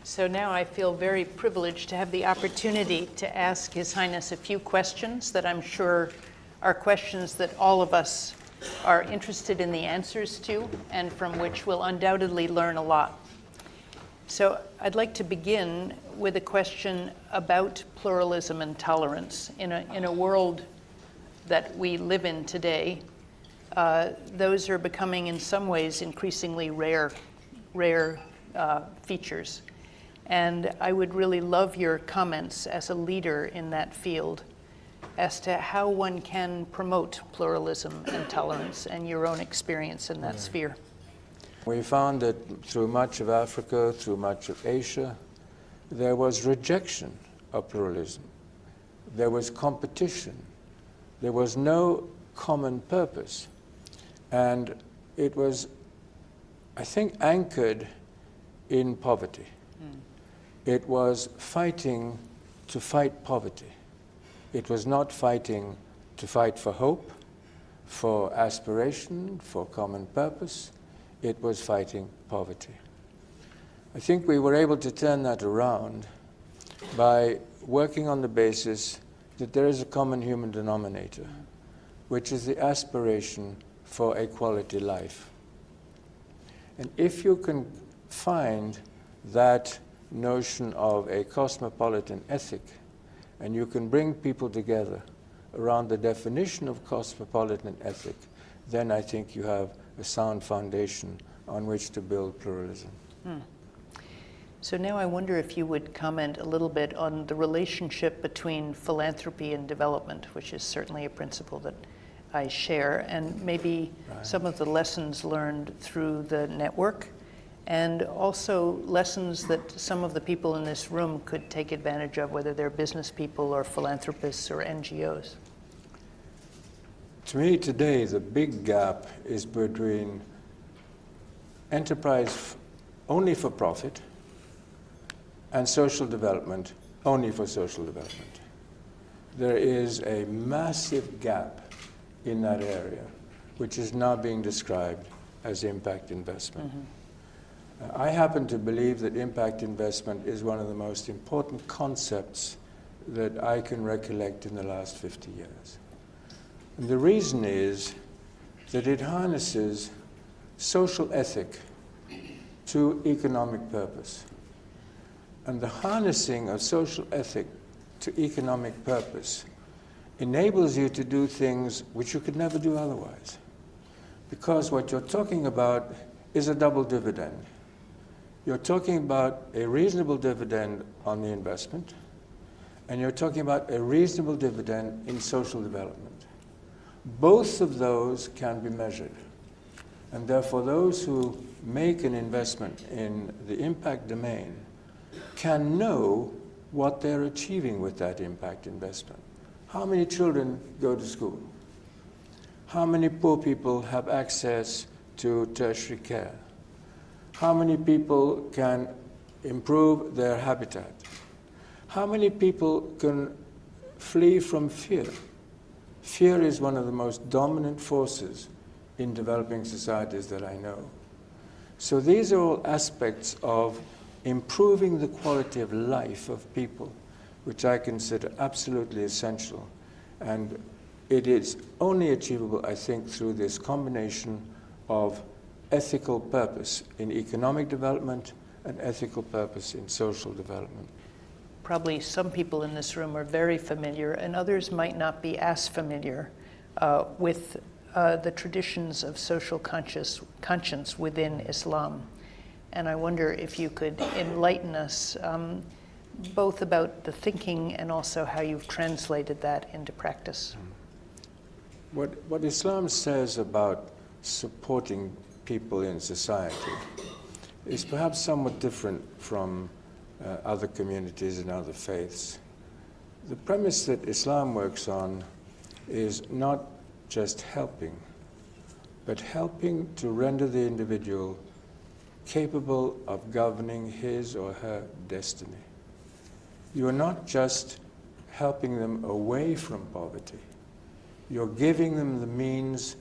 So now I feel very privileged to have the opportunity to ask His Highness a few questions that I'm sure are questions that all of us are interested in the answers to, and from which we'll undoubtedly learn a lot. So I'd like to begin with a question about pluralism and tolerance. In a world that we live in today, those are becoming in some ways increasingly rare features. And I would really love your comments as a leader in that field as to how one can promote pluralism and tolerance and your own experience in that sphere. We found that through much of Africa, through much of Asia, there was rejection of pluralism. There was competition. There was no common purpose. And it was, I think, anchored in poverty. It was fighting to fight poverty. It was not fighting to fight for hope, for aspiration, for common purpose. It was fighting poverty. I think we were able to turn that around by working on the basis that there is a common human denominator, which is the aspiration for a quality life. And if you can find that notion of a cosmopolitan ethic, and you can bring people together around the definition of cosmopolitan ethic, then I think you have a sound foundation on which to build pluralism. So now I wonder if you would comment a little bit on the relationship between philanthropy and development, which is certainly a principle that I share, and maybe some of the lessons learned through the network, and also lessons that some of the people in this room could take advantage of, whether they're business people or philanthropists or NGOs. To me today, the big gap is between enterprise only for profit and social development only for social development. There is a massive gap in that area, which is now being described as impact investment. I happen to believe that impact investment is one of the most important concepts that I can recollect in the last 50 years. And the reason is that it harnesses social ethic to economic purpose. And the harnessing of social ethic to economic purpose enables you to do things which you could never do otherwise. Because what you're talking about is a double dividend. You're talking about a reasonable dividend on the investment, and you're talking about a reasonable dividend in social development. Both of those can be measured. And therefore, those who make an investment in the impact domain can know what they're achieving with that impact investment. How many children go to school? How many poor people have access to tertiary care? How many people can improve their habitat? How many people can flee from fear? Fear is one of the most dominant forces in developing societies that I know. So these are all aspects of improving the quality of life of people, which I consider absolutely essential. And it is only achievable, I think, through this combination of ethical purpose in economic development and ethical purpose in social development. Probably some people in this room are very familiar, and others might not be as familiar with the traditions of social conscience within Islam. And I wonder if you could enlighten us both about the thinking and also how you've translated that into practice. What Islam says about supporting people in society is perhaps somewhat different from other communities and other faiths. The premise that Islam works on is not just helping, but helping to render the individual capable of governing his or her destiny. You are not just helping them away from poverty. You're giving them the means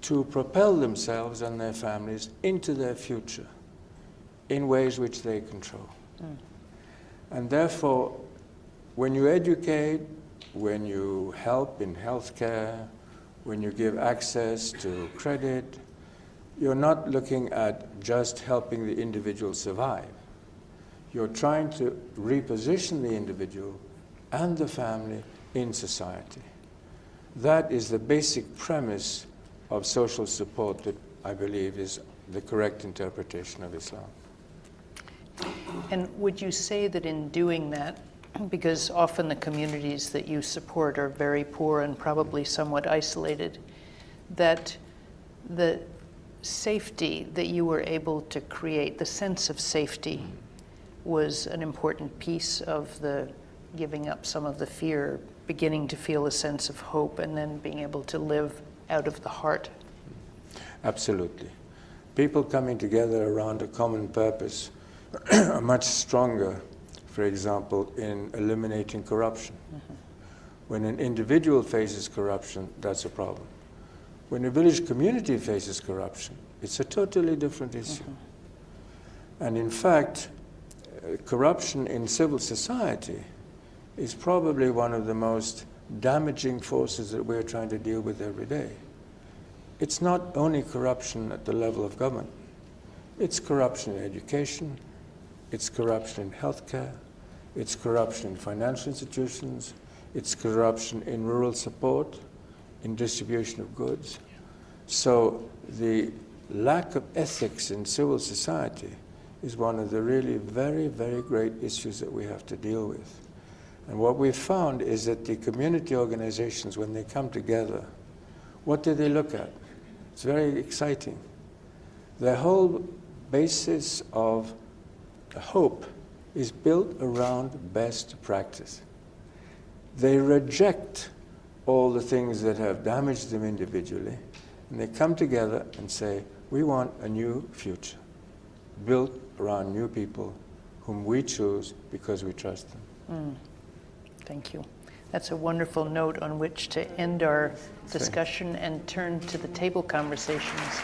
to propel themselves and their families into their future in ways which they control. And therefore, when you educate, when you help in healthcare, when you give access to credit, you're not looking at just helping the individual survive. You're trying to reposition the individual and the family in society. That is the basic premise of social support that I believe is the correct interpretation of Islam. And would you say that in doing that, because often the communities that you support are very poor and probably somewhat isolated, that the safety that you were able to create, the sense of safety, was an important piece of the giving up some of the fear, beginning to feel a sense of hope, and then being able to live out of the heart? Absolutely. People coming together around a common purpose are much stronger, for example, in eliminating corruption. When an individual faces corruption, that's a problem. When a village community faces corruption, it's a totally different issue. And in fact, corruption in civil society is probably one of the most damaging forces that we're trying to deal with every day. It's not only corruption at the level of government. It's corruption in education, it's corruption in healthcare, it's corruption in financial institutions, it's corruption in rural support, in distribution of goods. So the lack of ethics in civil society is one of the really very, very great issues that we have to deal with. And what we've found is that the community organizations, when they come together, what do they look at? It's very exciting. Their whole basis of hope is built around best practice. They reject all the things that have damaged them individually, and they come together and say, we want a new future, built around new people whom we choose because we trust them. Thank you. That's a wonderful note on which to end our discussion and turn to the table conversations.